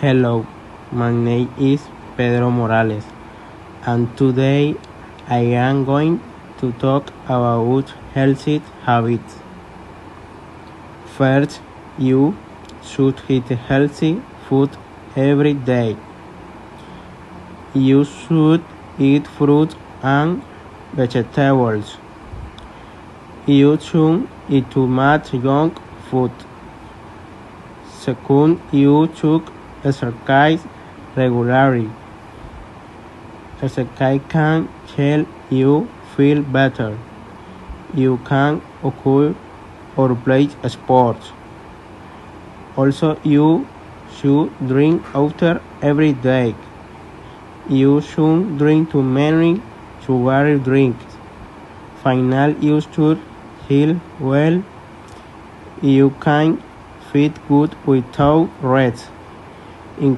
Hello, my name is Pedro Morales, and today I am going to talk about healthy habits. First, you should eat healthy food every day. You should eat fruit and vegetables. You should eat too much junk food. Second, you should exercise regularly. Exercise can help you feel better. You can occur or play sports. Also, you should drink water every day. You shouldn't drink too many sugary drinks. Finally, you should heal well. You can feel good without rest. In